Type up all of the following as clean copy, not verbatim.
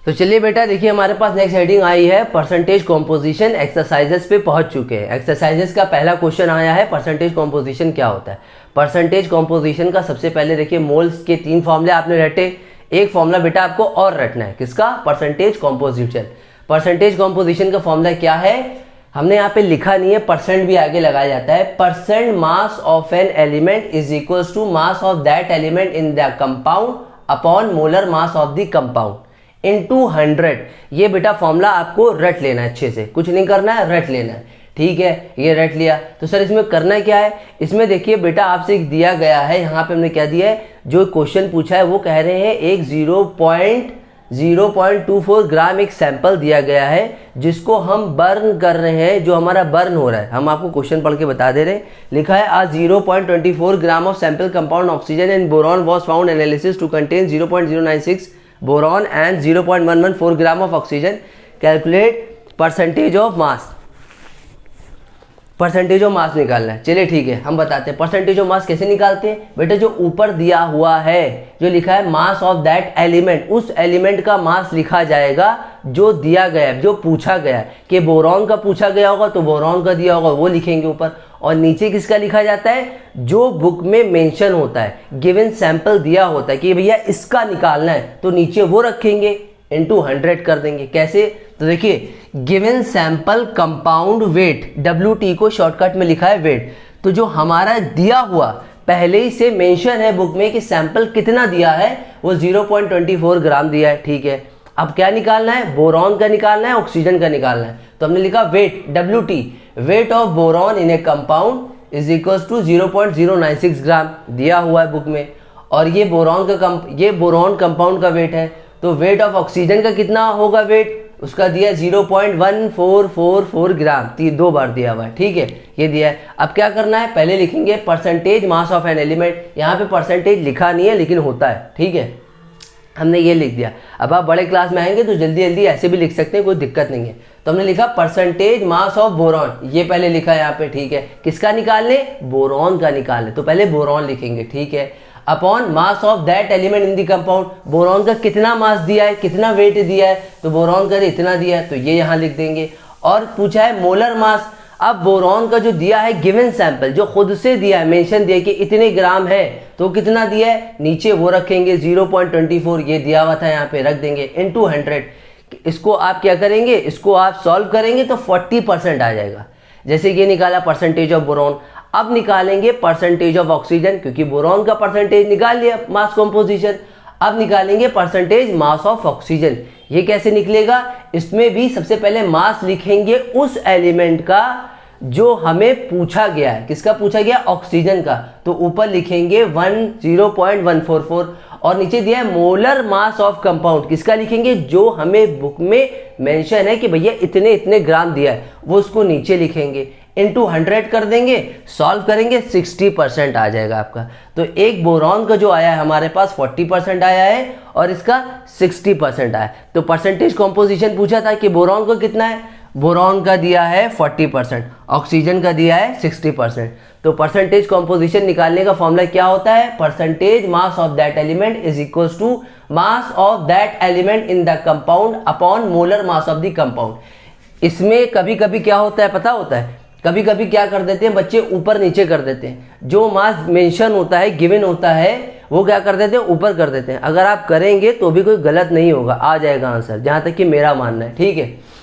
तो चलिए बेटा देखिए हमारे पास नेक्स्ट हेडिंग आई है परसेंटेज कॉम्पोजिशन एक्सरसाइजेस पे पहुंच चुके हैं। एक्सरसाइजेस का पहला क्वेश्चन आया है परसेंटेज कॉम्पोजिशन क्या होता है। परसेंटेज कॉम्पोजिशन का सबसे पहले देखिए मोल्स के 3 फॉर्मूले आपने रटे, एक फॉर्मूला बेटा आपको और रटना है, किसका? Percentage composition. परसेंटेज कॉम्पोजिशन का फॉर्मूला क्या है हमने यहाँ पे लिखा नहीं है, परसेंट भी आगे लगाया जाता है। Percent mass of an element is equals to mass of that element in the compound upon molar mass of the compound into 100। ये बेटा फॉर्मूला आपको रट लेना है, अच्छे से कुछ नहीं करना है, रट लेना है। ठीक है, ये रट लिया तो सर इसमें करना क्या है? इसमें देखिए बेटा आपसे एक दिया गया है, यहाँ पे हमने क्या दिया है, जो क्वेश्चन पूछा है वो कह रहे हैं एक 0.24 ग्राम एक सैंपल दिया गया है जिसको हम बर्न कर रहे हैं, जो हमारा बर्न हो रहा है। हम आपको क्वेश्चन पढ़ के बता दे रहे हैं, लिखा है आज 0.24 gram of sample compound oxygen and boron was found analysis to contain 0.096 boron and 0.114 gram of oxygen. Calculate percentage of mass. Percentage of mass निकालना है। चलिए ठीक है, हम बताते हैं परसेंटेज ऑफ मास कैसे निकालते हैं। बेटा जो ऊपर दिया हुआ है, जो लिखा है मास ऑफ दैट एलिमेंट, उस एलिमेंट का मास लिखा जाएगा जो दिया गया है, जो पूछा गया है। कि बोरॉन का पूछा गया होगा तो बोरॉन का दिया होगा वो लिखेंगे ऊपर, और नीचे किसका लिखा जाता है? जो बुक में मेंशन होता है, गिवन सैंपल दिया होता है कि भैया इसका निकालना है, तो नीचे वो रखेंगे, इनटू 100 कर देंगे। कैसे? तो देखिए given sample compound weight, WT को शॉर्टकट में लिखा है वेट। तो जो हमारा दिया हुआ पहले ही से मेंशन है बुक में कि सैंपल कितना दिया है, वो 0.24 ग्राम दिया है। ठीक है, अब क्या निकालना है? बोरॉन का निकालना है, ऑक्सीजन का निकालना है। तो हमने लिखा weight, WT, weight of boron in a compound is equals to 0.096 gram दिया हुआ है बुक में, और ये बोरॉन कंपाउंड का वेट है। तो वेट ऑफ ऑक्सीजन का कितना होगा वेट? उसका दिया 0.1444 ग्राम, 2 बार दिया हुआ है। ठीक है, ये दिया है। अब क्या करना है? पहले लिखेंगे percentage mass of an element. यहाँ पे परसेंटेज लिखा नहीं है लेकिन होता है। ठीक है, हमने ये लिख दिया। अब आप बड़े क्लास में आएंगे तो जल्दी जल्दी ऐसे भी लिख सकते हैं, कोई दिक्कत नहीं है। तो हमने लिखा परसेंटेज मास ऑफ बोरॉन, ये पहले लिखा है यहाँ पे। ठीक है, किसका निकालने? बोरॉन का निकालने, तो पहले बोरॉन लिखेंगे। ठीक है, upon mass of that element in the compound, boron का कितना मास दिया है, कितना वेट दिया है, तो बोरॉन का इतना दिया है, तो ये यहाँ लिख देंगे। और पूछा है मोलर मास। अब बोरॉन का जो दिया है गिवन सैंपल, जो खुद से दिया है, मेंशन दिया है कि इतने ग्राम है, तो कितना दिया है, नीचे वो रखेंगे 0.24, ये दिया हुआ था यहाँ पे, रख देंगे इनटू 100। इसको आप क्या करेंगे, इसको आप सॉल्व करेंगे तो 40% आ जाएगा। जैसे ये निकाला परसेंटेज ऑफ बोरॉन। अब निकालेंगे परसेंटेज ऑफ ऑक्सीजन, क्योंकि बोरॉन का परसेंटेज निकाल लिया मास कॉम्पोजिशन। अब निकालेंगे परसेंटेज मास ऑफ ऑक्सीजन। ये कैसे निकलेगा? इसमें भी सबसे पहले मास लिखेंगे उस एलिमेंट का जो हमें पूछा गया है। किसका पूछा गया? ऑक्सीजन का। तो ऊपर लिखेंगे 0.144, और नीचे दिया है मोलर मास ऑफ कंपाउंड। किसका लिखेंगे? जो हमें बुक में मेंशन है कि भैया इतने इतने ग्राम दिया है, वो उसको नीचे लिखेंगे, इनटू 100 कर देंगे, सॉल्व करेंगे, 60% आ जाएगा आपका। तो एक बोरॉन का जो आया है हमारे पास 40% आया है, और इसका 60% आया। तो परसेंटेज कॉम्पोजिशन पूछा था कि बोरॉन को कितना है, बोरॉन का दिया है 40%, ऑक्सीजन का दिया है 60%। तो परसेंटेज कॉम्पोजिशन निकालने का फॉर्मूला क्या होता है? Percentage mass of that element is equals to mass of that element in the compound upon molar mass of the compound. इसमें कभी कभी क्या होता है पता होता है, कभी कभी क्या कर देते हैं बच्चे, ऊपर नीचे कर देते हैं। जो मास मेंशन होता है, गिवन होता है, वो क्या कर देते हैं, ऊपर कर देते हैं। अगर आप करेंगे तो भी कोई गलत नहीं होगा, आ जाएगा आंसर, जहां तक कि मेरा मानना है। ठीक है,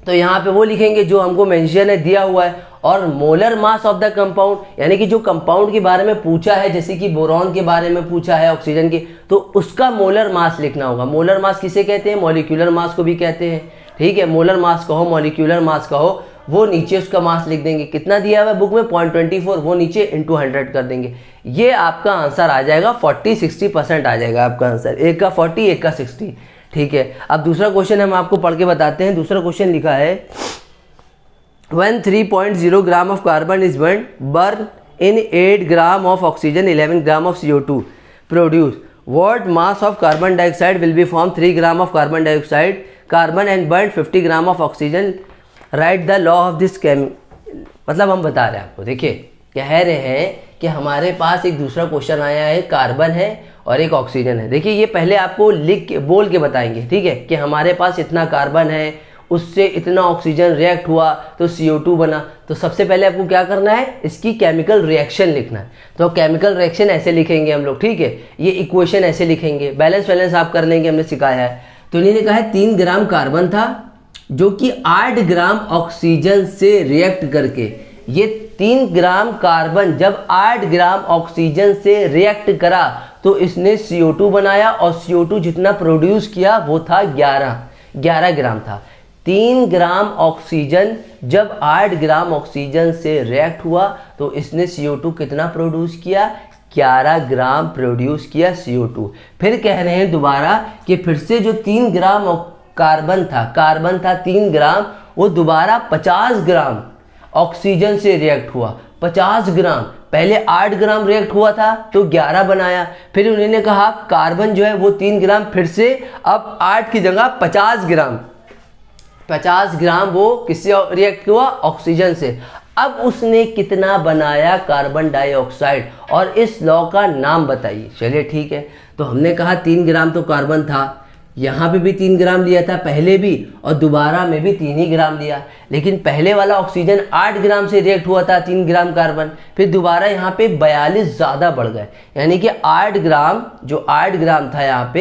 तो यहाँ पे वो लिखेंगे जो हमको मेंशन है, दिया हुआ है। और molar mass of the compound, यानी कि जो कंपाउंड के बारे में पूछा है, जैसे कि बोरॉन के बारे में पूछा है, ऑक्सीजन के, तो उसका मोलर मास लिखना होगा। मोलर मास किसे कहते हैं? मॉलिक्यूलर मास को भी कहते हैं। ठीक है, मोलर मास कहो, मॉलिक्यूलर मास कहो, वो नीचे उसका मास लिख देंगे। कितना दिया हुआ है बुक में? 0.24, वो नीचे इनटू 100 कर देंगे। ये आपका आंसर आ जाएगा 40-60% आ जाएगा आपका आंसर, एक का 40, एक का 60। ठीक है, अब दूसरा क्वेश्चन हम आपको पढ़ के बताते हैं। दूसरा क्वेश्चन लिखा है when 3.0 gram of carbon is burn in 8 gram of oxygen 11 gram of CO2 produce, what mass of carbon dioxide will be formed 3 gram of carbon dioxide carbon and burn 50 gram of oxygen, right the law of this मतलब हम बता रहे हैं आपको, देखिए कह रहे हैं कि हमारे पास एक दूसरा क्वेश्चन आया है, कार्बन है और एक ऑक्सीजन है। देखिए ये पहले आपको लिख के बोल के बताएंगे, ठीक है, कि हमारे पास इतना कार्बन है, उससे इतना ऑक्सीजन रिएक्ट हुआ तो CO2 बना। तो सबसे पहले आपको क्या करना है, इसकी केमिकल रिएक्शन लिखना है। तो केमिकल रिएक्शन ऐसे लिखेंगे हम लोग, ठीक है, ये इक्वेशन ऐसे लिखेंगे, बैलेंस वैलेंस आप कर लेंगे, हमने सिखाया है। तो इन्होंने कहा है 3 ग्राम कार्बन था जो कि 8 ग्राम ऑक्सीजन से रिएक्ट करके, ये 3 ग्राम कार्बन जब 8 ग्राम ऑक्सीजन से रिएक्ट करा तो इसने CO2 बनाया और CO2 जितना प्रोड्यूस किया वो था 11 ग्राम था। 3 ग्राम ऑक्सीजन जब 8 ग्राम ऑक्सीजन से रिएक्ट हुआ तो इसने CO2 कितना प्रोड्यूस किया, 11 ग्राम प्रोड्यूस किया CO2। फिर कह रहे हैं दोबारा कि फिर से जो 3 ग्राम कार्बन था 3 ग्राम, वो दोबारा 50 ग्राम ऑक्सीजन से रिएक्ट हुआ। 50 ग्राम, पहले 8 ग्राम रिएक्ट हुआ था तो 11 बनाया। फिर उन्होंने कहा कार्बन जो है वो 3 ग्राम, फिर से अब 8 की जगह 50 ग्राम वो किससे रिएक्ट हुआ, ऑक्सीजन से। अब उसने कितना बनाया, कार्बन डाइऑक्साइड, और इस लॉ का नाम बताइए। चलिए ठीक है, तो हमने कहा 3 ग्राम तो कार्बन था, यहाँ पे भी 3 ग्राम लिया था पहले भी, और दोबारा में भी 3 ही ग्राम लिया। लेकिन पहले वाला ऑक्सीजन 8 ग्राम से रिएक्ट हुआ था, 3 ग्राम कार्बन, फिर दोबारा यहाँ पे 42 ज़्यादा बढ़ गए, यानी कि 8 ग्राम, जो 8 ग्राम था यहाँ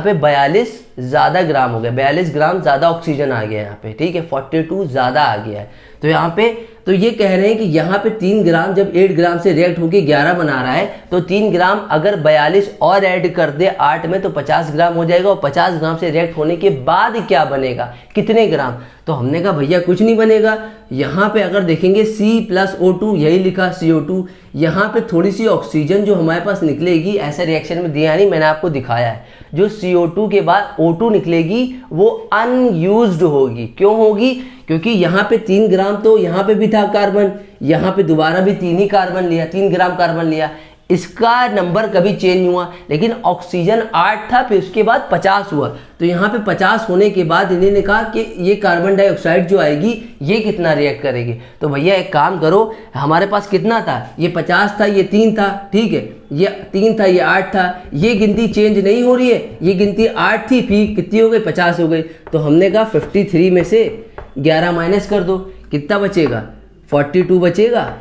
पे 42 ज़्यादा ग्राम हो गया, 42 ग्राम ज़्यादा ऑक्सीजन आ गया यहाँ पे, ठीक है, 42 ज़्यादा आ गया है। तो यहाँ पे तो ये कह रहे हैं कि यहाँ पे 3 ग्राम जब 8 ग्राम से रिएक्ट होकर 11 बना रहा है, तो 3 ग्राम अगर 42 और ऐड कर दे 8 में तो 50 ग्राम हो जाएगा, और 50 ग्राम से रिएक्ट होने के बाद क्या बनेगा, कितने ग्राम। तो हमने कहा भैया कुछ नहीं बनेगा। यहाँ पे अगर देखेंगे C+O2, यही लिखा CO2, यहाँ पे थोड़ी सी ऑक्सीजन जो हमारे पास निकलेगी, ऐसा रिएक्शन में दिया नहीं, मैंने आपको दिखाया है। जो CO2 के बाद O2 निकलेगी वो अनयूज्ड होगी। क्यों होगी, क्योंकि यहाँ पे 3 ग्राम तो यहाँ पे भी था कार्बन, यहाँ पे दोबारा भी 3 ही कार्बन लिया, 3 ग्राम कार्बन लिया, इसका नंबर कभी चेंज नहीं हुआ। लेकिन ऑक्सीजन 8 था, फिर उसके बाद 50 हुआ, तो यहाँ पे 50 होने के बाद इन्होंने कहा कि ये कार्बन डाइऑक्साइड जो आएगी ये कितना रिएक्ट करेगी। तो भैया एक काम करो, हमारे पास कितना था, ये 50 था, ये 3 था, ठीक है, ये 3 था, ये 8 था, ये गिनती चेंज नहीं हो रही है, ये गिनती 8 थी, फिर कितनी हो गई, 50 हो गई। तो हमने कहा 53 में से 11 माइनस कर दो, कितना बचेगा, 42 बचेगा,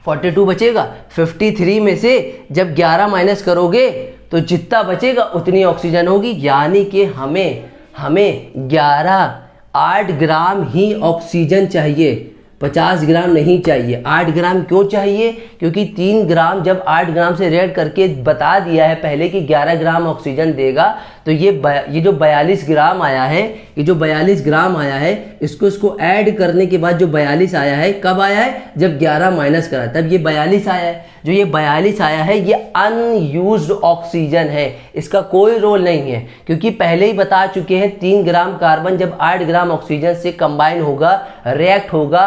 42 बचेगा। 53 में से जब 11 माइनस करोगे तो जितना बचेगा उतनी ऑक्सीजन होगी, यानी कि हमें 8 ग्राम ही ऑक्सीजन चाहिए, 50 ग्राम नहीं चाहिए। 8 ग्राम क्यों चाहिए, क्योंकि 3 ग्राम जब 8 ग्राम से रिएक्ट करके बता दिया है पहले कि 11 ग्राम ऑक्सीजन देगा, तो ये जो 42 ग्राम आया है, ये जो 42 ग्राम आया है, इसको ऐड करने के बाद जो 42 आया है, कब आया है, जब 11 माइनस करा तब ये 42 आया है। जो ये 42 आया है ये अनयूज्ड ऑक्सीजन है, इसका कोई रोल नहीं है, क्योंकि पहले ही बता चुके हैं 3 ग्राम कार्बन जब 8 ग्राम ऑक्सीजन से कंबाइन होगा, रिएक्ट होगा,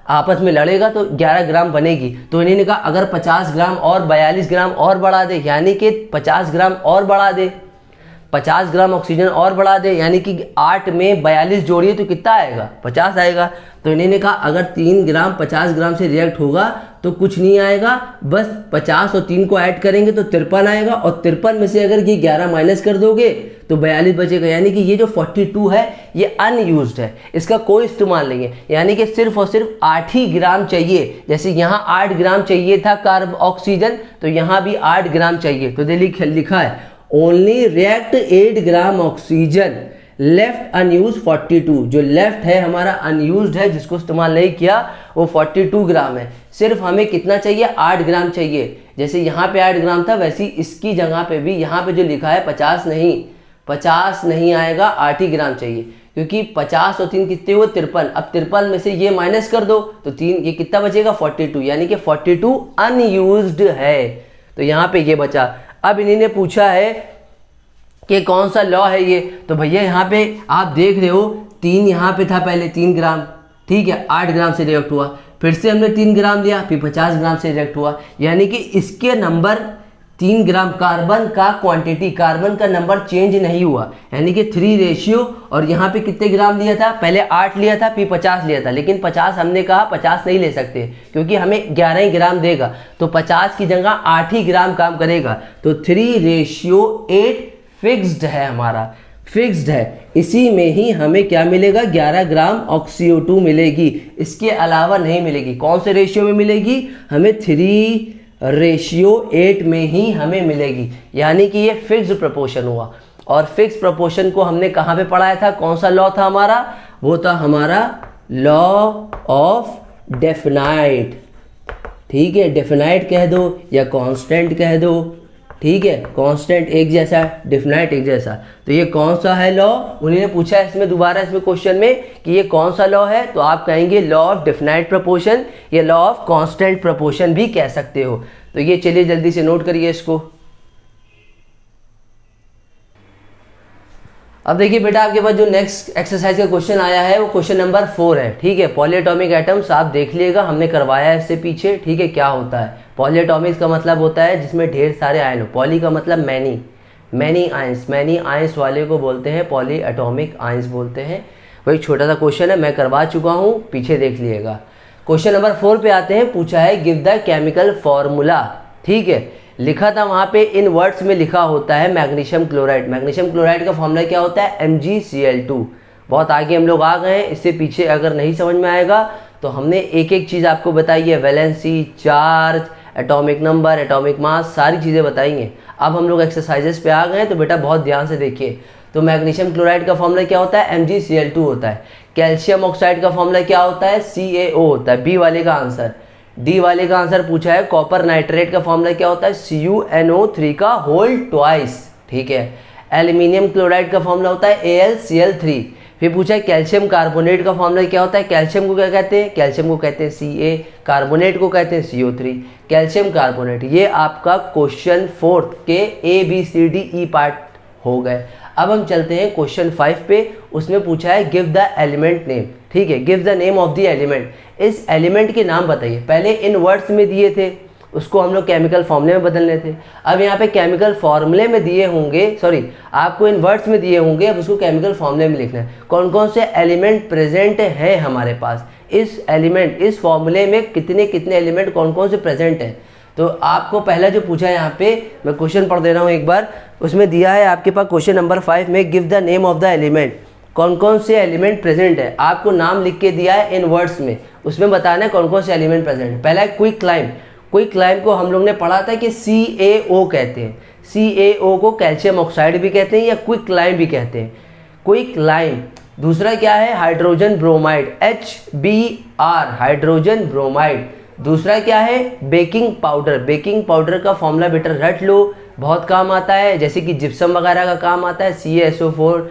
आपस में लड़ेगा तो 11 ग्राम बनेगी। तो इन्होंने कहा अगर 50 ग्राम और 42 ग्राम और बढ़ा दे, यानी कि 50 ग्राम और बढ़ा दे, 50 ग्राम ऑक्सीजन और बढ़ा दे, यानी कि 8 में 42 जोड़िए तो कितना आएगा, 50 आएगा। तो इन्होंने कहा अगर 3 ग्राम 50 ग्राम से रिएक्ट होगा तो कुछ नहीं आएगा, बस 50 और 3 को ऐड करेंगे तो 53 आएगा, और 53 में से अगर ये 11 माइनस कर दोगे तो 42 बचेगा, यानी कि ये जो 42 है ये अनयूज्ड है, इसका कोई इस्तेमाल नहीं है, यानी कि सिर्फ और सिर्फ 8 ही ग्राम चाहिए। जैसे यहाँ 8 ग्राम चाहिए था कार्ब ऑक्सीजन, तो यहाँ भी 8 ग्राम चाहिए। तो लिखा है only react 8 gram oxygen, left unused 42, जो लेफ्ट है हमारा अनयूज्ड है, जिसको इस्तेमाल नहीं किया, वो 42 ग्राम है। सिर्फ हमें कितना चाहिए, 8 ग्राम चाहिए। जैसे यहाँ पे 8 ग्राम था, वैसे इसकी जगह पे भी यहाँ पे जो लिखा है 50 नहीं आएगा, 8 ही ग्राम चाहिए, क्योंकि 50 और 3 कितने हुए, 53। अब 53 में से ये माइनस कर दो तो 3, ये कितना बचेगा, 42, यानी कि 42 अनयूज्ड है। तो यहाँ पे ये बचा। अब इन्हीं ने पूछा है कि कौन सा लॉ है ये, तो भैया यहाँ पे आप देख रहे हो 3 यहाँ पे था पहले 3 ग्राम, ठीक है, 8 ग्राम से रिएक्ट हुआ, फिर से हमने 3 ग्राम लिया, फिर 50 ग्राम से रिएक्ट हुआ, यानी कि इसके नंबर 3 ग्राम कार्बन का क्वांटिटी, कार्बन का नंबर चेंज नहीं हुआ, यानी कि 3 रेशियो। और यहाँ पे कितने ग्राम लिया था, पहले 8 लिया था फिर 50 लिया था, लेकिन 50 हमने कहा 50 नहीं ले सकते क्योंकि हमें 11 ही ग्राम देगा, तो 50 की जगह 8 ही ग्राम काम करेगा। तो 3:8 फिक्स्ड है हमारा, फिक्स्ड है। इसी में ही हमें क्या मिलेगा, 11 ग्राम CO2 मिलेगी, इसके अलावा नहीं मिलेगी। कौन से रेशियो में मिलेगी, हमें 3:8 में ही हमें मिलेगी, यानी कि ये फिक्स्ड प्रपोर्शन हुआ। और फिक्स प्रपोर्शन को हमने कहाँ पे पढ़ाया था, कौन सा लॉ था हमारा, वो था हमारा लॉ ऑफ डेफिनाइट। ठीक है, डेफिनाइट कह दो या कांस्टेंट कह दो, ठीक है, कांस्टेंट एक जैसा, डेफिनाइट एक जैसा। तो ये कौन सा है लॉ, उन्होंने पूछा है इसमें दोबारा इसमें क्वेश्चन में कि ये कौन सा लॉ है, तो आप कहेंगे लॉ ऑफ डेफिनाइट प्रपोर्शन या लॉ ऑफ कांस्टेंट प्रपोर्शन भी कह सकते हो। तो ये चलिए जल्दी से नोट करिए इसको। अब देखिए बेटा, आपके पास जो नेक्स्ट एक्सरसाइज का क्वेश्चन आया है वो क्वेश्चन नंबर 4 है। ठीक है, पॉलीएटॉमिक एटम्स आप देख लीजिएगा, हमने करवाया है इससे पीछे। ठीक है, क्या होता है पॉलीएटॉमिक का मतलब होता है जिसमें ढेर सारे आयन हो, पॉली का मतलब many, many ions, many ions वाले को बोलते हैं पॉलीएटॉमिक आयंस बोलते हैं। वही छोटा सा क्वेश्चन है, मैं करवा चुका हूँ, पीछे देख लीजिएगा। क्वेश्चन नंबर 4 पे आते हैं, पूछा है गिव द केमिकल फॉर्मूला। ठीक है, लिखा था वहाँ पे इन वर्ड्स में लिखा होता है मैग्नीशियम क्लोराइड। मैग्नीशियम क्लोराइड का फॉर्मूला क्या होता है, MgCl2। बहुत आगे हम लोग आ गए हैं, इससे पीछे अगर नहीं समझ में आएगा तो हमने एक एक चीज़ आपको बताई है, valency, charge, atomic number, atomic mass, सारी चीज़ें बताएंगे। अब हम लोग एक्सरसाइजेस पे आ गए हैं, तो बेटा बहुत ध्यान से देखिए। तो मैग्नीशियम क्लोराइड का फॉर्मूला क्या होता है, MgCl2 होता है। कैल्शियम ऑक्साइड का फॉर्मूला क्या होता है, CaO होता है, बी वाले का आंसर। डी वाले का आंसर पूछा है कॉपर नाइट्रेट का फॉर्मूला क्या होता है, CuNO3 का होल ट्वाइस। ठीक है, एल्यूमिनियम क्लोराइड का फॉर्मूला होता है AlCl3। फिर पूछा है कैल्शियम कार्बोनेट का फॉर्मूला क्या होता है, कैल्शियम को क्या कहते हैं, कैल्शियम को कहते हैं Ca, कार्बोनेट को कहते हैं CO3, कैल्शियम कार्बोनेट। ये आपका क्वेश्चन 4 के ABCDE पार्ट हो गए। अब हम चलते हैं क्वेश्चन 5 पे, उसमें पूछा है गिव द एलिमेंट नेम। ठीक है, give the name of the element, इस एलिमेंट के नाम बताइए। पहले इन वर्ड्स में दिए थे, उसको हम लोग केमिकल फॉर्मूले में बदलने थे। अब यहाँ पे केमिकल फॉर्मूले में दिए होंगे, सॉरी आपको इन वर्ड्स में दिए होंगे, अब उसको केमिकल फॉर्मूले में लिखना है। कौन कौन से एलिमेंट प्रेजेंट हैं हमारे पास, इस एलिमेंट, इस फॉर्मूले में कितने कितने एलिमेंट कौन कौन से प्रेजेंट हैं। तो आपको पहला जो पूछा है यहाँ पे, मैं क्वेश्चन पढ़ दे रहा हूँ एक बार, उसमें दिया है आपके पास क्वेश्चन नंबर 5 में give the name of the element, कौन कौन से एलिमेंट प्रेजेंट है। आपको नाम लिख के दिया है इन वर्ड्स में, उसमें बताना है कौन कौन से एलिमेंट प्रेजेंट है। पहला है क्विक क्लाइम। क्विक क्लाइम को हम लोग ने पढ़ा था कि CaO कहते हैं, CaO को कैल्शियम ऑक्साइड भी कहते हैं या क्विक क्लाइम भी कहते हैं, क्विक क्लाइम। दूसरा क्या है, hydrogen bromide, HBr, hydrogen bromide. दूसरा क्या है, बेकिंग पाउडर। बेकिंग पाउडर का फॉर्मूला बेटा रट लो, बहुत काम आता है, जैसे कि जिप्सम वगैरह का काम आता है, CaSO4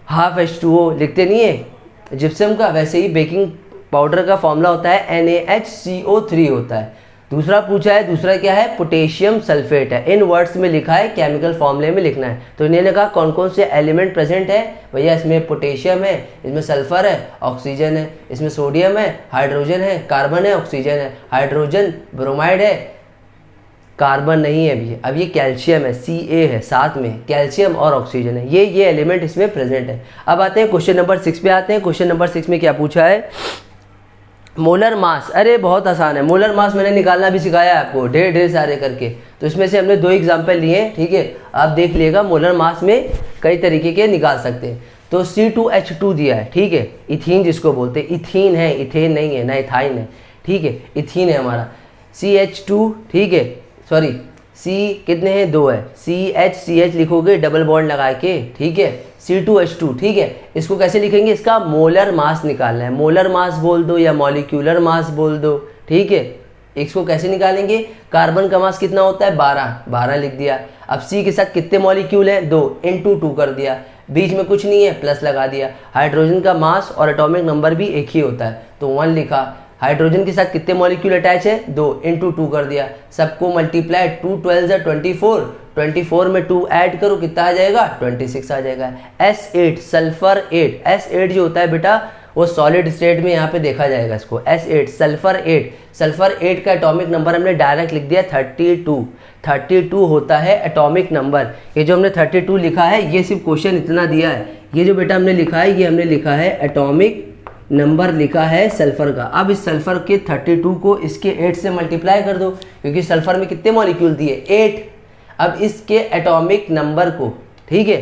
हाफ H2O, लिखते नहीं है जिप्सम का, वैसे ही बेकिंग पाउडर का फॉर्मूला होता है NaHCO3 होता है। दूसरा पूछा है, दूसरा क्या है, पोटेशियम सल्फेट है। इन वर्ड्स में लिखा है, केमिकल फॉर्मूले में लिखना है। तो इन्होंने कहा कौन कौन से एलिमेंट प्रेजेंट है, भैया इसमें पोटेशियम है, इसमें सल्फर है, ऑक्सीजन है, इसमें सोडियम है, हाइड्रोजन है, कार्बन है, ऑक्सीजन है, हाइड्रोजन ब्रोमाइड है, कार्बन नहीं है अभी। अब ये कैल्शियम है, Ca है, साथ में कैल्शियम और ऑक्सीजन है, ये एलिमेंट इसमें प्रेजेंट है। अब आते हैं क्वेश्चन नंबर 6 पे आते हैं। क्वेश्चन नंबर 6 में क्या पूछा है, मोलर मास। अरे बहुत आसान है, मोलर मास मैंने निकालना भी सिखाया है आपको, ढेर सारे करके। तो इसमें से हमने 2 एग्जाम्पल लिए हैं, ठीक है, आप देख लीजिएगा। मोलर मास में कई तरीके के निकाल सकते हैं। तो C2H2 दिया है, ठीक है, इथीन जिसको बोलते हैं, इथीन है, इथेन नहीं है, ना इथाइन है, ठीक है, इथीन है हमारा। CH2, ठीक है, सॉरी C कितने हैं, 2 है, CH लिखोगे डबल बॉन्ड लगा के, ठीक है, C2H2, ठीक है। इसको कैसे लिखेंगे, इसका मोलर मास निकालना है, मोलर मास बोल दो या मॉलिक्यूलर मास बोल दो, ठीक है। इसको कैसे निकालेंगे, कार्बन का मास कितना होता है, 12 लिख दिया। अब C के साथ कितने मॉलिक्यूल हैं, 2 × 2 कर दिया, बीच में कुछ नहीं है, प्लस लगा दिया। हाइड्रोजन का मास और एटॉमिक नंबर भी एक ही होता है, तो 1 लिखा। हाइड्रोजन के साथ कितने मॉलिक्यूल अटैच है, 2 × 2 कर दिया। सबको मल्टीप्लाई, 2 12 = 24, 24 में 2 ऐड करो, कितना आ जाएगा, 26 आ जाएगा। S8 सल्फर 8, S8 जो होता है बेटा वो सॉलिड स्टेट में यहाँ पे देखा जाएगा इसको। S8 सल्फर 8 का एटॉमिक नंबर हमने डायरेक्ट लिख दिया 32 होता है एटॉमिक नंबर। ये जो हमने 32 लिखा है ये सिर्फ क्वेश्चन इतना दिया है, ये जो बेटा हमने लिखा है ये हमने लिखा है एटॉमिक नंबर लिखा है सल्फर का। अब इस सल्फर के 32 को इसके 8 से मल्टीप्लाई कर दो, क्योंकि सल्फर में कितने मॉलिक्यूल दिए 8। अब इसके एटॉमिक नंबर को, ठीक है,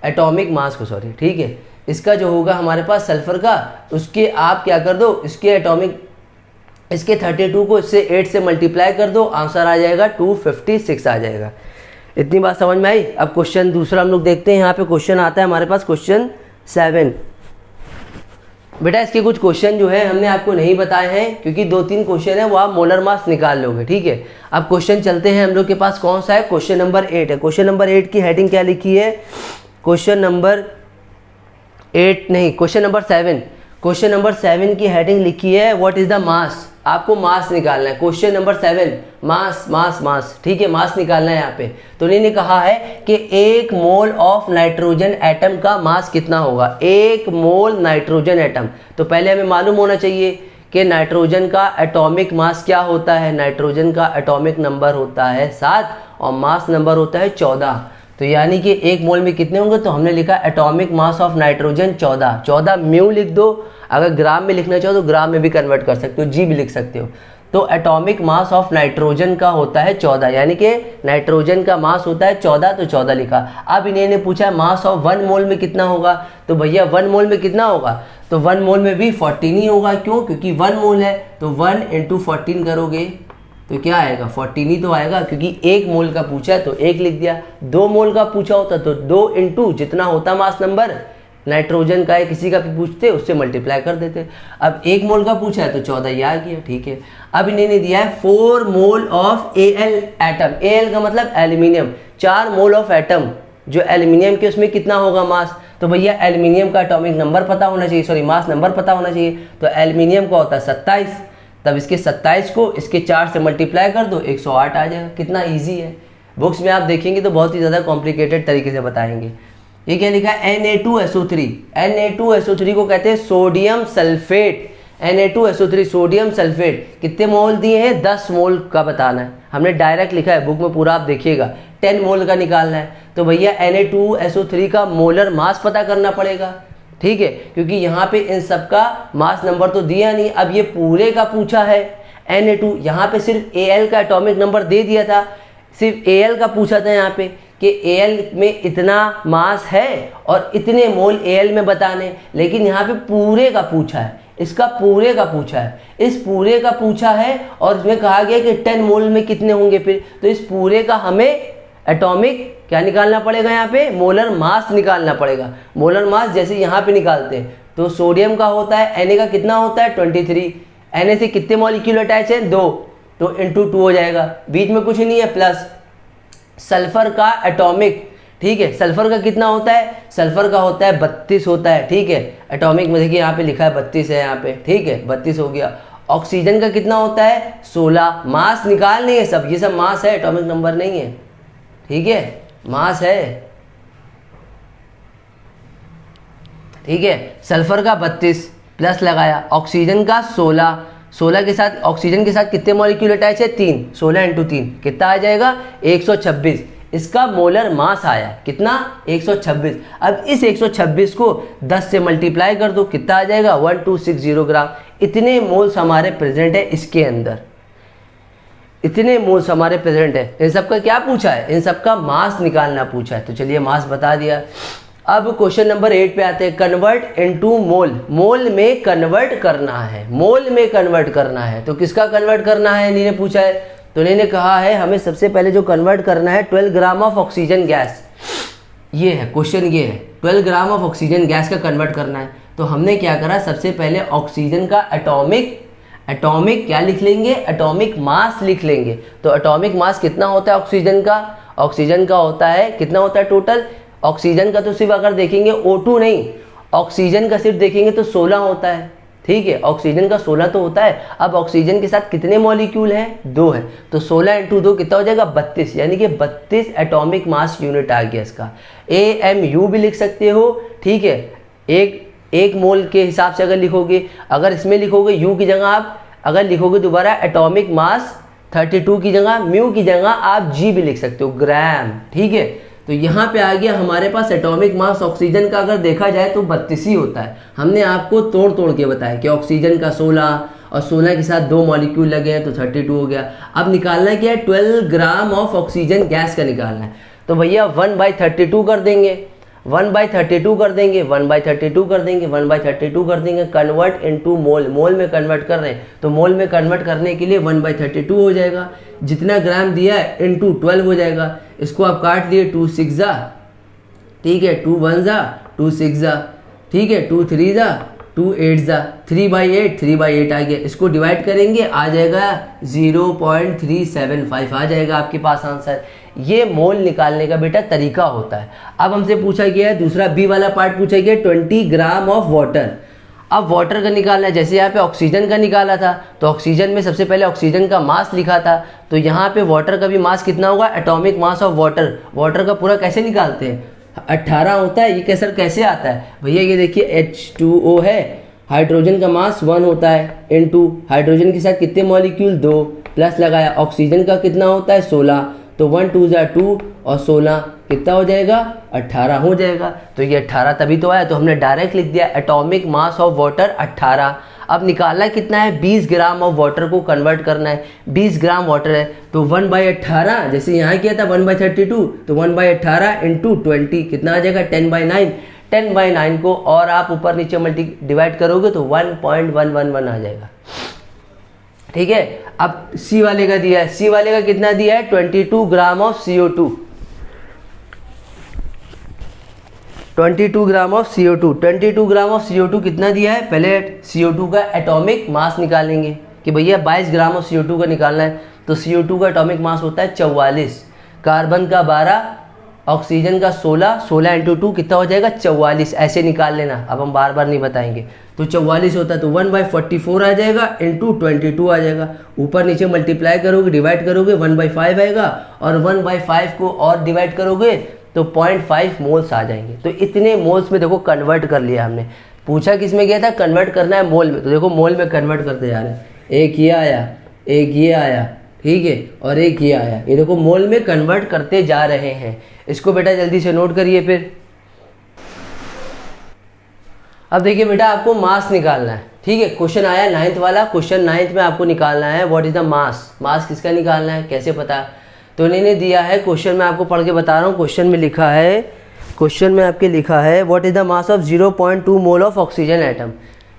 एटॉमिक मास को, सॉरी, ठीक है, इसका जो होगा हमारे पास सल्फर का, उसके आप क्या कर दो, इसके एटॉमिक, इसके 32 को इससे 8 से मल्टीप्लाई कर दो, आंसर आ जाएगा 256 आ जाएगा। इतनी बात समझ में आई। अब क्वेश्चन दूसरा हम लोग देखते हैं। यहाँ पे क्वेश्चन आता है हमारे पास क्वेश्चन 7। बेटा इसके कुछ क्वेश्चन जो है हमने आपको नहीं बताए हैं, क्योंकि 2-3 क्वेश्चन है वो आप मोलर मास निकाल लोगे, ठीक है। अब क्वेश्चन चलते हैं हम लोग के पास, कौन सा है, क्वेश्चन नंबर 8 है। क्वेश्चन नंबर 8 की हेडिंग क्या लिखी है, क्वेश्चन नंबर 8 नहीं, क्वेश्चन नंबर 7। क्वेश्चन नंबर 7 की हेडिंग लिखी है व्हाट इज द मास। आपको मास निकालना है। क्वेश्चन नंबर 7 मास, ठीक है, मास निकालना है यहाँ पे। तो इन्होंने कहा है कि 1 मोल ऑफ नाइट्रोजन एटम का मास कितना होगा, 1 मोल नाइट्रोजन एटम। तो पहले हमें मालूम होना चाहिए कि नाइट्रोजन का एटॉमिक मास क्या होता है। नाइट्रोजन का एटॉमिक नंबर होता है 7 और मास नंबर होता है 14। तो यानी कि 1 मोल में कितने होंगे, तो हमने लिखा atomic mass of nitrogen 14 mu लिख दो। अगर ग्राम में लिखना चाहो तो ग्राम में भी कन्वर्ट कर सकते हो, जी भी लिख सकते हो। तो एटॉमिक मास ऑफ नाइट्रोजन का होता है 14, यानी कि नाइट्रोजन का मास होता है 14, तो 14 लिखा। अब इन्होंने पूछा मास ऑफ 1 मोल में कितना होगा, तो भैया 1 मोल में कितना होगा, तो 1 मोल में भी 14 ही होगा। क्यों, क्योंकि 1 मोल है, तो 1 × 14 करोगे तो क्या आएगा, 14 ही तो आएगा, क्योंकि 1 मोल का पूछा है तो 1 लिख दिया। 2 मोल का पूछा होता तो 2 × जितना होता मास नंबर नाइट्रोजन का है, किसी का भी पूछते उससे मल्टीप्लाई कर देते। अब 1 मोल का पूछा है तो 14 ही आ गया, ठीक है। अब इन्होंने दिया है 4 mole of Al atom. Al का मतलब एल्यूमिनियम, 4 मोल ऑफ एटम जो एल्यूमिनियम के, उसमें कितना होगा मास। तो भैया एल्यूमिनियम का एटॉमिक नंबर पता होना चाहिए, सॉरी मास नंबर पता होना चाहिए। तो एल्यूमिनियम का होता है 27, तब इसके 27 को इसके 4 से मल्टीप्लाई कर दो, 108 आ जाएगा। कितना ईजी है, बुक्स में आप देखेंगे तो बहुत ही ज़्यादा कॉम्प्लिकेटेड तरीके से बताएंगे। ये क्या लिखा है, Na2SO3। Na2SO3 को कहते हैं sodium sulphate. Na2SO3 sodium sulphate कितने मोल दिए हैं, 10 मोल का बताना है। हमने डायरेक्ट लिखा है, बुक में पूरा आप देखिएगा, 10 मोल का निकालना है। तो भैया Na2SO3 का मोलर मास पता करना पड़ेगा, ठीक है, क्योंकि यहाँ पे इन सब का मास नंबर तो दिया नहीं। अब ये पूरे का पूछा है Na2, यहाँ पे सिर्फ Al का एटॉमिक नंबर दे दिया था, सिर्फ Al का पूछा था यहाँ पे कि Al में इतना मास है और इतने मोल Al में बताने, लेकिन यहाँ पे पूरे का पूछा है, इसका पूरे का पूछा है, इस पूरे का पूछा है और इसमें कहा गया कि 10 मोल में कितने होंगे फिर। तो इस पूरे का हमें एटॉमिक क्या निकालना पड़ेगा, यहाँ पे मोलर मास निकालना पड़ेगा। मोलर मास जैसे यहाँ पे निकालते हैं, तो सोडियम का होता है, Na का कितना होता है 23, Na से कितने मॉलिक्यूल अटैच है 2, तो इंटू 2 हो जाएगा, बीच में कुछ नहीं है प्लस। सल्फर का एटॉमिक, ठीक है, सल्फर का कितना होता है, सल्फर का होता है 32 होता है, ठीक है। एटॉमिक में देखिए यहाँ पे लिखा है 32 है यहाँ पे, ठीक है, 32 हो गया। ऑक्सीजन का कितना होता है 16। मास निकालनी है सब, ये सब मास है, एटॉमिक नंबर नहीं है, ठीक है, मास है, ठीक है। सल्फर का 32 प्लस लगाया, ऑक्सीजन का 16 के साथ, ऑक्सीजन के साथ कितने मॉलिक्यूल अटैच है 3, 16 × 3 कितना आ जाएगा 126। इसका मोलर मास आया कितना 126। अब इस 126 को 10 से मल्टीप्लाई कर दो, कितना आ जाएगा 1260 ग्राम। इतने मोल्स हमारे प्रेजेंट है इसके अंदर, इतने मोल्स हमारे प्रेजेंट है। इन सब का क्या पूछा है, इन सब का मास निकालना पूछा है। तो चलिए मास बता दिया। अब क्वेश्चन नंबर 8 पे आते हैं, कन्वर्ट इनटू मोल। मोल में कन्वर्ट करना है, मोल में कन्वर्ट करना है, तो किसका कन्वर्ट करना है इन्होंने पूछा है। तो इन्होंने कहा है हमें सबसे पहले जो कन्वर्ट करना है 12 ग्राम ऑफ ऑक्सीजन गैस, ये है क्वेश्चन, ये है 12 ग्राम ऑफ ऑक्सीजन गैस का कन्वर्ट करना है। तो हमने क्या करा, सबसे पहले ऑक्सीजन का एटॉमिक क्या लिख लेंगे, एटॉमिक मास लिख लेंगे। तो एटॉमिक मास कितना होता है ऑक्सीजन का, ऑक्सीजन का होता है कितना होता है टोटल, ऑक्सीजन का तो सिर्फ अगर देखेंगे O2 नहीं, ऑक्सीजन का सिर्फ देखेंगे तो 16 होता है, ठीक है, ऑक्सीजन का 16 तो होता है। अब ऑक्सीजन के साथ कितने मॉलिक्यूल हैं 2 है, तो 16 × 2 कितना हो जाएगा 32, यानी कि 32 एटॉमिक मास यूनिट आ गया इसका। AMU भी लिख सकते हो, ठीक है, एक 1 मोल के हिसाब से अगर लिखोगे, अगर इसमें लिखोगे U की जगह आप अगर लिखोगे दोबारा एटॉमिक मास 32 की जगह म्यू की जगह आप G भी लिख सकते हो, ग्राम, ठीक है। तो यहाँ पे आ गया हमारे पास एटॉमिक मास ऑक्सीजन का अगर देखा जाए तो 32 ही होता है। हमने आपको तोड़ तोड़ के बताया कि ऑक्सीजन का 16 और 16 के साथ 2 मॉलिक्यूल लगे हैं तो 32 हो गया। अब निकालना क्या है, 12 ग्राम ऑफ ऑक्सीजन गैस का निकालना है। तो भैया 1/32 कर देंगे, 1/32 कर देंगे, 1/32 कर देंगे, 1/32 कर देंगे, कन्वर्ट इनटू मोल, मोल में कन्वर्ट कर रहे हैं तो मोल में कन्वर्ट करने के लिए 1/32 हो जाएगा, जितना ग्राम दिया है इनटू 12 हो जाएगा। इसको आप काट दिए 2 6 जा, ठीक है, 2 1 जा 2 6 जा, ठीक है, 2 3 जा 2 8 जा, 3/8 3/8 आ गया। इसको डिवाइड करेंगे आ जाएगा 0.375 आ जाएगा आपके पास आंसर। ये मोल निकालने का बेटा तरीका होता है। अब हमसे पूछा गया है दूसरा बी वाला पार्ट पूछा गया 20 ग्राम ऑफ वाटर। अब वाटर का निकालना है, जैसे यहाँ पे ऑक्सीजन का निकाला था तो ऑक्सीजन में सबसे पहले ऑक्सीजन का मास लिखा था, तो यहाँ पे वाटर का भी मास कितना होगा, atomic mass of water. Water का पूरा कैसे निकालते हैं, 18 होता है। ये कैसे आता है भैया, ये देखिए H2O है, हाइड्रोजन का मास 1 होता है, इनटू हाइड्रोजन के साथ कितने मॉलिक्यूल 2 प्लस लगाया, ऑक्सीजन का कितना होता है 16, तो 1 2 जा 2 और 16 कितना हो जाएगा 18 हो जाएगा। तो ये 18 तभी तो आया, तो हमने डायरेक्ट लिख दिया एटॉमिक मास ऑफ वाटर 18। अब निकालना कितना है, 20 ग्राम ऑफ वाटर को कन्वर्ट करना है। 20 ग्राम वाटर है तो 1/18, जैसे यहाँ किया था 1/32, तो 1/18 इंटू 20 कितना आ जाएगा 10/9। 10/9 को और आप ऊपर नीचे डिवाइड करोगे तो 1.111 आ जाएगा, ठीक है। अब सी वाले का दिया है, सी वाले का कितना दिया है 22 gram of CO2, 22 gram of CO2। 22 gram of CO2 कितना दिया है, पहले CO2 का एटॉमिक मास निकालेंगे कि भैया 22 ग्राम ऑफ CO2 का निकालना है। तो CO2 का एटॉमिक मास होता है 44, कार्बन का 12, ऑक्सीजन का 16, 16 इंटू 2 कितना हो जाएगा 44, ऐसे निकाल लेना, अब हम बार बार नहीं बताएंगे। तो 44 होता है तो 1/44 आ जाएगा इंटू 22 आ जाएगा, ऊपर नीचे मल्टीप्लाई करोगे डिवाइड करोगे 1/5 आएगा, और 1/5 को और डिवाइड करोगे तो 0.5 मोल्स आ जाएंगे। तो इतने मोल्स में देखो कन्वर्ट कर लिया हमने। पूछा किस में गया था, कन्वर्ट करना है मोल में, तो देखो मोल में कन्वर्ट करते जा रहे हैं। एक ये आया, एक ये आया, ठीक है, और एक ये आया, ये देखो मोल में कन्वर्ट करते जा रहे हैं। इसको बेटा जल्दी से नोट करिए। फिर अब देखिए बेटा आपको मास निकालना है, ठीक है। क्वेश्चन आया 9th वाला, क्वेश्चन 9th में आपको निकालना है व्हाट इज द मास। मास किसका निकालना है, कैसे पता, तो इन्होंने दिया है क्वेश्चन में, आपको पढ़ के बता रहा हूँ। क्वेश्चन में लिखा है, क्वेश्चन में आपके लिखा है what is the mass of 0.2 mole of oxygen atom.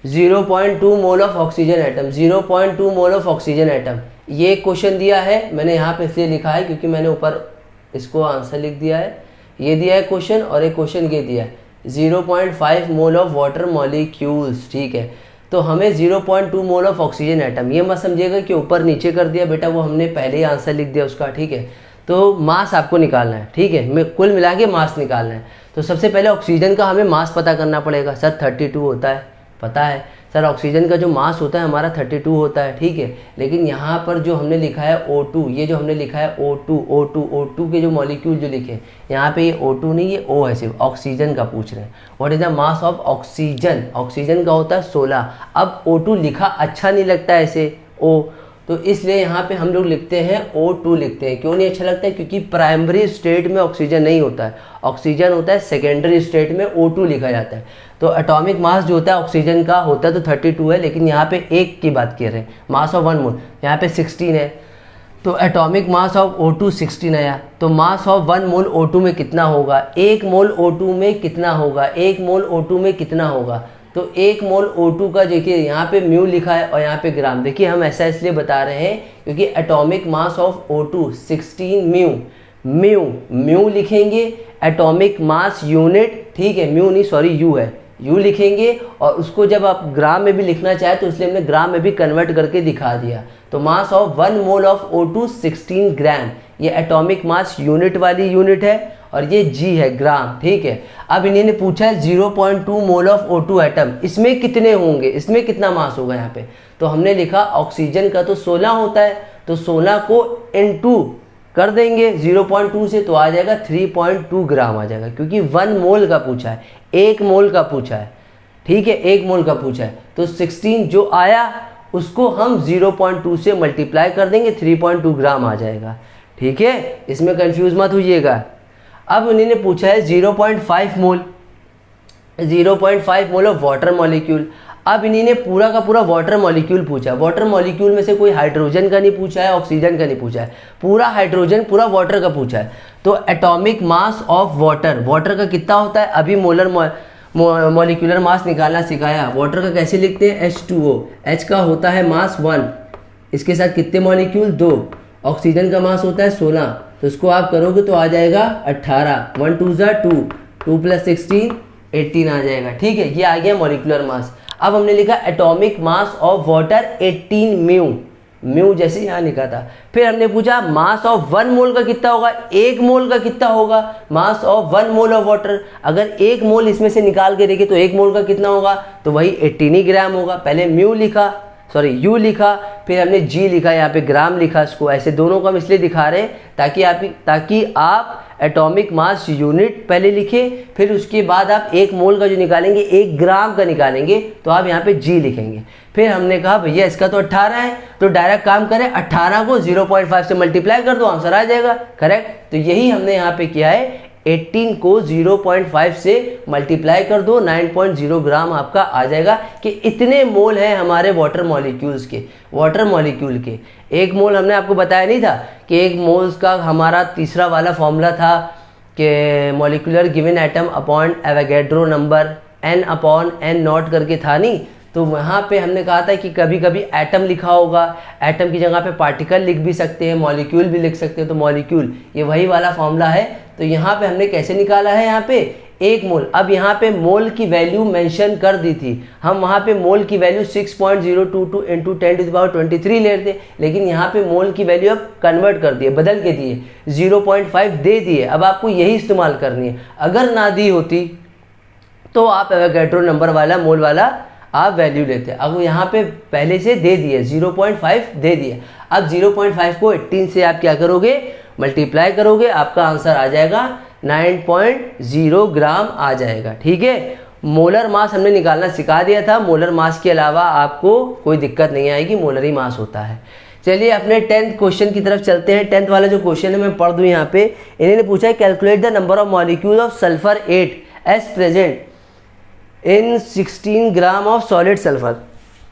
0.2 mole of oxygen atom, 0.2 mole of oxygen atom, ये क्वेश्चन दिया है। मैंने यहाँ पे इसलिए लिखा है क्योंकि मैंने ऊपर इसको आंसर लिख दिया है। ये दिया है क्वेश्चन, और एक क्वेश्चन ये दिया है 0.5 मोल ऑफ वाटर मॉलिक्यूल्स, ठीक है। तो हमें 0.2 मोल ऑफ ऑक्सीजन एटम, ये मत समझिएगा कि ऊपर नीचे कर दिया बेटा, वो हमने पहले ही आंसर लिख दिया उसका, ठीक है। तो मास आपको निकालना है, ठीक है, कुल मिला के मास निकालना है। तो सबसे पहले ऑक्सीजन का हमें मास पता करना पड़ेगा। सर 32 होता है, पता है सर, ऑक्सीजन का जो मास होता है हमारा 32 होता है, ठीक है। लेकिन यहाँ पर जो हमने लिखा है O2, ये जो हमने लिखा है O2 के जो मॉलिक्यूल जो लिखे हैं यहाँ पे, ये O2 नहीं, ये O है, सिर्फ ऑक्सीजन का पूछ रहे हैं। What is the mass of oxygen, oxygen का होता है 16। अब O2 लिखा अच्छा नहीं लगता ऐसे O, तो इसलिए यहाँ पे हम लोग लिखते हैं O2 लिखते हैं। क्यों नहीं अच्छा लगता है, क्योंकि प्राइमरी स्टेट में ऑक्सीजन नहीं होता है, ऑक्सीजन होता है सेकेंडरी स्टेट में, O2 लिखा जाता है। तो एटॉमिक मास जो होता है ऑक्सीजन का होता है तो 32 है, लेकिन यहाँ पे एक की बात कर रहे हैं, मास ऑफ 1 मोल, यहाँ पे 16 है, तो एटॉमिक मास ऑफ O2 16 आया। तो मास ऑफ 1 मोल O2 में कितना होगा, 1 मोल O2 में कितना होगा, 1 मोल O2 में कितना होगा। तो 1 मोल O2 का देखिए यहाँ पे म्यू लिखा है और यहाँ पे ग्राम। देखिए हम ऐसा इसलिए बता रहे हैं क्योंकि atomic mass of O2 16 mu लिखेंगे, एटॉमिक मास यूनिट, ठीक है, म्यू नहीं सॉरी यू है, यू लिखेंगे, और उसको जब आप ग्राम में भी लिखना चाहे तो इसलिए हमने ग्राम में भी कन्वर्ट करके दिखा दिया। तो mass of 1 mole of O2 16 ग्राम, ये एटॉमिक मास यूनिट वाली यूनिट है, और ये G है ग्राम, ठीक है। अब इन्होंने पूछा है 0.2 मोल ऑफ O2 एटम, इसमें कितने होंगे, इसमें कितना मास होगा यहाँ पे। तो हमने लिखा ऑक्सीजन का तो 16 होता है, तो 16 को इनटू कर देंगे 0.2 से, तो आ जाएगा 3.2 ग्राम आ जाएगा, क्योंकि 1 मोल का पूछा है, 1 मोल का पूछा है, ठीक है, 1 मोल का पूछा है, तो 16 जो आया उसको हम 0.2 से मल्टीप्लाई कर देंगे, 3.2 ग्राम आ जाएगा। ठीक है, इसमें कंफ्यूज मत होइएगा। अब उन्होंने पूछा है 0.5 मोल, 0.5 मोल ऑफ वाटर मॉलिक्यूल। अब इन्होंने पूरा का पूरा वाटर मॉलिक्यूल पूछा। वाटर मॉलिक्यूल में से कोई हाइड्रोजन का नहीं पूछा है, ऑक्सीजन का नहीं पूछा है, पूरा हाइड्रोजन पूरा वाटर का पूछा है। तो atomic mass of water, water का कितना होता है, अभी मोलर मॉलिक्यूलर मास निकालना सिखाया। वाटर का कैसे लिखते हैं, H2O, H का होता है मास 1, इसके साथ कितने मॉलिक्यूल 2, ऑक्सीजन का मास होता है 16, तो इसको आप करोगे तो आ जाएगा 18, 1 2 2, 2 + 16 18 आ जाएगा। ठीक है, ये आ गया मॉलिक्यूलर मास। अब हमने लिखा atomic mass of water 18 mu, mu जैसे यहाँ लिखा था। फिर हमने पूछा मास ऑफ 1 मोल का कितना होगा, 1 मोल का कितना होगा, mass of 1 mole of water. अगर 1 मोल इसमें से निकाल के देखे तो 1 मोल का कितना होगा, तो वही 18 ग्राम होगा। पहले म्यू लिखा, सॉरी यू लिखा, फिर हमने जी लिखा, यहाँ पे ग्राम लिखा। इसको ऐसे दोनों को हम इसलिए दिखा रहे हैं ताकि आप एटॉमिक मास यूनिट पहले लिखे, फिर उसके बाद आप 1 मोल का जो निकालेंगे 1 ग्राम का निकालेंगे तो आप यहाँ पे जी लिखेंगे। फिर हमने कहा भैया इसका तो 18 है, तो डायरेक्ट काम करें, 18 को 0.5 से मल्टीप्लाई कर दो, आंसर आ जाएगा। करेक्ट, तो यही हमने यहाँ पे किया है, 18 को 0.5 से मल्टीप्लाई कर दो, 9.0 ग्राम आपका आ जाएगा कि इतने मोल हैं हमारे वाटर मॉलिक्यूल्स के, वाटर मॉलिक्यूल के। 1 मोल हमने आपको बताया नहीं था कि 1 मोल्स का हमारा तीसरा वाला फॉर्मूला था कि molecular given atom upon Avogadro number n/n0 करके था नहीं। तो वहाँ पे हमने कहा था कि कभी कभी एटम लिखा होगा, एटम की जगह पे पार्टिकल लिख भी सकते हैं, मॉलिक्यूल भी लिख सकते हैं, तो मॉलिक्यूल ये वही वाला फॉर्मूला है। तो यहाँ पे हमने कैसे निकाला है, यहाँ पे 1 मोल। अब यहाँ पे मोल की वैल्यू मेंशन कर दी थी, हम वहाँ पे मोल की वैल्यू 6.022 × 10⁻23 ले रहे थे, लेकिन यहाँ पे मोल की वैल्यू अब कन्वर्ट कर दिए, बदल के दिए, 0.5 दे दिए। अब आपको यही इस्तेमाल करनी है। अगर ना दी होती तो आप एवोगैड्रो नंबर वाला, मोल वाला आप वैल्यू लेते हैं। अब यहाँ पे पहले से दे दिए, 0.5 दे दिए। अब 0.5 को 18 से आप क्या करोगे, मल्टीप्लाई करोगे, आपका आंसर आ जाएगा 9.0 ग्राम आ जाएगा। ठीक है, मोलर मास हमने निकालना सिखा दिया था। मोलर मास के अलावा आपको कोई दिक्कत नहीं आएगी, मोलर ही मास होता है। चलिए अपने 10th क्वेश्चन की तरफ चलते हैं। 10th वाला जो क्वेश्चन है मैं पढ़ दूँ यहाँ पे। इन्होंने पूछा है calculate the number of molecule of sulphur 8 as present in 16 gram of solid sulfur,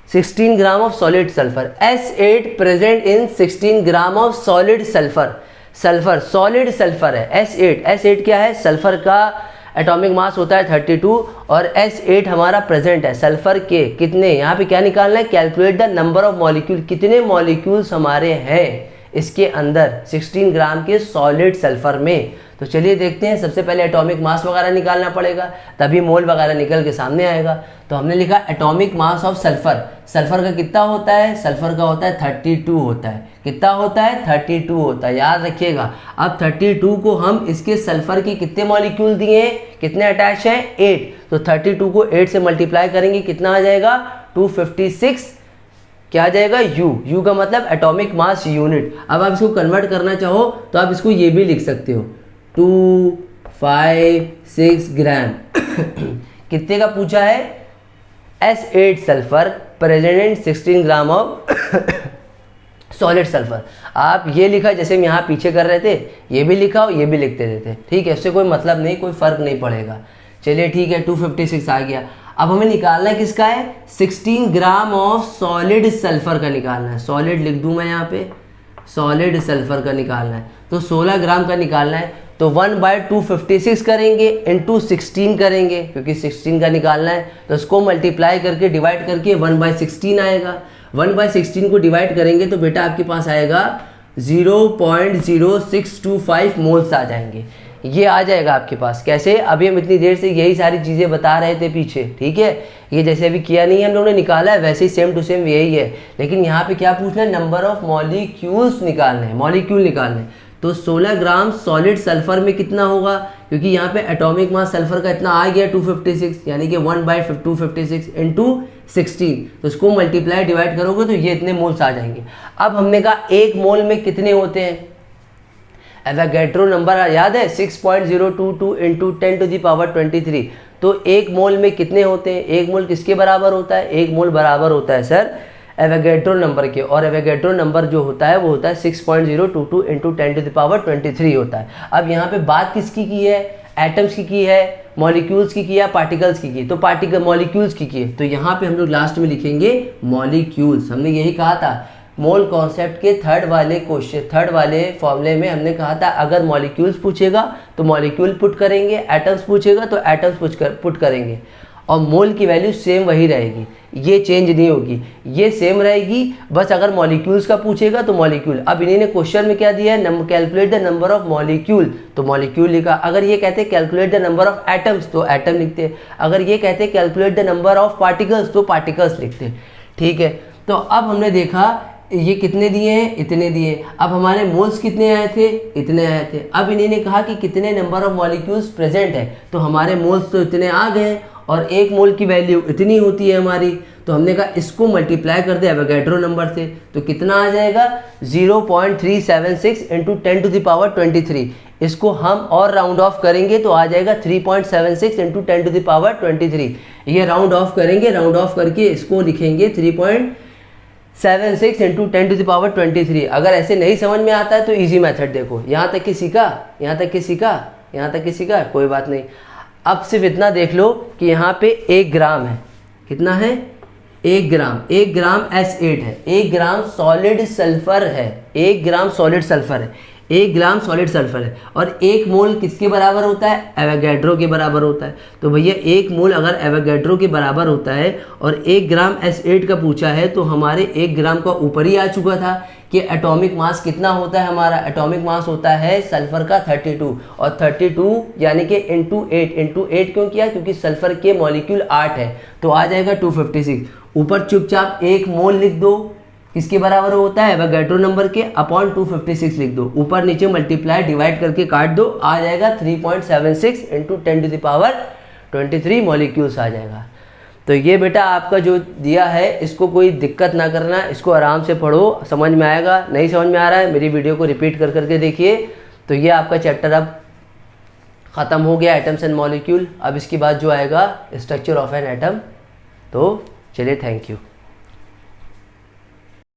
16 gram of solid sulfur, S8 present in 16 gram of solid sulfur, sulphur solid sulphur है S8, S8 क्या है, सल्फर का atomic mass होता है 32 और S8 हमारा present है sulphur के कितने, यहाँ पे क्या निकालना है, calculate the number of molecule, कितने मॉलिक्यूल्स हमारे हैं इसके अंदर 16 ग्राम के सॉलिड सल्फर में। तो चलिए देखते हैं, सबसे पहले एटॉमिक मास वगैरह निकालना पड़ेगा, तभी मोल वगैरह निकल के सामने आएगा। तो हमने लिखा atomic mass of sulphur, sulphur का कितना होता है, सल्फर का होता है 32 होता है, कितना होता है 32 होता है, याद रखिएगा। अब 32 को हम इसके सल्फर के कितने मॉलिक्यूल दिए हैं, कितने अटैच हैं 8, तो 32 को 8 से मल्टीप्लाई करेंगे, कितना आ जाएगा 256, क्या आ जाएगा यू का मतलब एटॉमिक मास यूनिट। अब आप इसको कन्वर्ट करना चाहो तो आप इसको ये भी लिख सकते हो 256 ग्राम कितने का पूछा है, S8 sulphur present in 16 gram of solid sulphur. आप ये लिखा जैसे हम यहाँ पीछे कर रहे थे, ये भी लिखा और ये भी लिखते रहते, ठीक है, इससे कोई मतलब नहीं, कोई फर्क नहीं पड़ेगा। चलिए ठीक है, 256 आ गया। अब हमें निकालना है किसका है, 16 ग्राम ऑफ सॉलिड सल्फर का निकालना है, सॉलिड लिख दूं मैं यहाँ पे, सॉलिड सल्फर का निकालना है, तो 16 ग्राम का निकालना है। तो 1/256 करेंगे इंटू 16 करेंगे, क्योंकि 16 का निकालना है, तो इसको मल्टीप्लाई करके डिवाइड करके 1/16 आएगा। 1/16 को डिवाइड करेंगे तो बेटा आपके पास आएगा 0.0625 मोल्स आ जाएंगे, ये आ जाएगा आपके पास। कैसे, अभी हम इतनी देर से यही सारी चीज़ें बता रहे थे पीछे, ठीक है, ये जैसे अभी किया नहीं है हम लोगों ने, निकाला है वैसे ही सेम टू सेम यही है, लेकिन यहाँ पे क्या पूछना है, नंबर ऑफ मॉलिक्यूल्स निकालने हैं, मॉलिक्यूल निकालने हैं। तो 16 ग्राम सॉलिड सल्फर में कितना होगा, क्योंकि यहाँ पे एटॉमिक मास सल्फर का इतना आ गया 256, यानी कि 1/256 इंटू 16, तो इसको मल्टीप्लाई डिवाइड करोगे तो ये इतने मोल्स आ जाएंगे। अब हमने कहा 1 मोल में कितने होते हैं, एवोगैड्रो नंबर याद है 6.022 इंटू 10⁻23, तो एक मोल में कितने होते हैं, एक मोल किसके बराबर होता है, एक मोल बराबर होता है सर एवोगैड्रो नंबर के, और एवोगैड्रो नंबर जो होता है वो होता है 6.022 इंटू 10⁻23 होता है। अब यहाँ पे बात किसकी की है, एटम्स की है, मॉलिक्यूल्स की है, पार्टिकल्स की है, तो पार्टिकल मॉलिक्यूल्स की है, तो यहाँ पे हम लोग लास्ट में लिखेंगे मॉलिक्यूल्स। हमने यही कहा था मोल कॉन्सेप्ट के थर्ड वाले फॉर्मूले में हमने कहा था अगर मॉलिक्यूल्स पूछेगा तो मॉलिक्यूल पुट करेंगे, एटम्स पूछेगा तो एटम्स पुट करेंगे, और मोल की वैल्यू सेम वही रहेगी, ये चेंज नहीं होगी, ये सेम रहेगी, बस अगर मॉलिक्यूल्स का पूछेगा तो मॉलिक्यूल। अब इन्हीं ने क्वेश्चन में क्या दिया है, calculate the number of molecule, तो मॉलिक्यूल लिखा। अगर ये कहते हैं calculate the number of atoms तो एटम लिखते हैं, अगर ये कहते हैं calculate the number of particles तो पार्टिकल्स लिखते हैं, ठीक है। तो अब हमने देखा ये कितने दिए हैं, इतने दिए। अब हमारे मोल्स कितने आए थे, इतने आए थे। अब इन्हीं ने कहा कि कितने नंबर ऑफ मॉलिक्यूल्स प्रेजेंट है, तो हमारे मोल्स तो इतने आ गए और एक मोल की वैल्यू इतनी होती है हमारी, तो हमने कहा इसको मल्टीप्लाई कर दे एवोगैड्रो नंबर से, तो कितना आ जाएगा 0.376 इंटू 10⁻23। इसको हम और राउंड ऑफ करेंगे तो आ जाएगा 3.76 इंटू 10⁻23। ये राउंड ऑफ करेंगे, राउंड ऑफ करके इसको लिखेंगे 3.76 इंटू 10⁻23। अगर ऐसे नहीं समझ में आता है तो इजी मेथड देखो, यहाँ तक कि सीखा, कोई बात नहीं। अब सिर्फ इतना देख लो कि यहाँ पे 1 ग्राम है, कितना है 1 ग्राम, 1 ग्राम S8 है, 1 ग्राम सॉलिड सल्फर है, 1 ग्राम सॉलिड सल्फर है, 1 ग्राम सॉलिड सल्फर है, और 1 मोल किसके बराबर होता है, एवोगैड्रो के बराबर होता है। तो भैया 1 मोल अगर एवोगैड्रो के बराबर होता है और 1 ग्राम S8 का पूछा है, तो हमारे 1 ग्राम का ऊपर ही आ चुका था कि एटॉमिक मास कितना होता है, हमारा एटॉमिक मास होता है सल्फर का 32, और 32 यानी कि इंटू 8 क्यों किया, क्योंकि सल्फर के मॉलिक्यूल 8 है, तो आ जाएगा 256। ऊपर चुपचाप 1 मोल लिख दो, किसके बराबर होता है एवोगैड्रो नंबर के, अपॉन 256 लिख दो, ऊपर नीचे मल्टीप्लाई डिवाइड करके काट दो, आ जाएगा 3.76 इंटू 10⁻23 मॉलिक्यूल्स आ जाएगा। तो ये बेटा आपका जो दिया है इसको कोई दिक्कत ना करना, इसको आराम से पढ़ो, समझ में आएगा। नहीं समझ में आ रहा है मेरी वीडियो को रिपीट कर करके देखिए। तो ये आपका चैप्टर अब ख़त्म हो गया, एटम्स एंड मॉलिक्यूल। अब इसके बाद जो आएगा स्ट्रक्चर ऑफ एन एटम। तो चलिए, थैंक यू।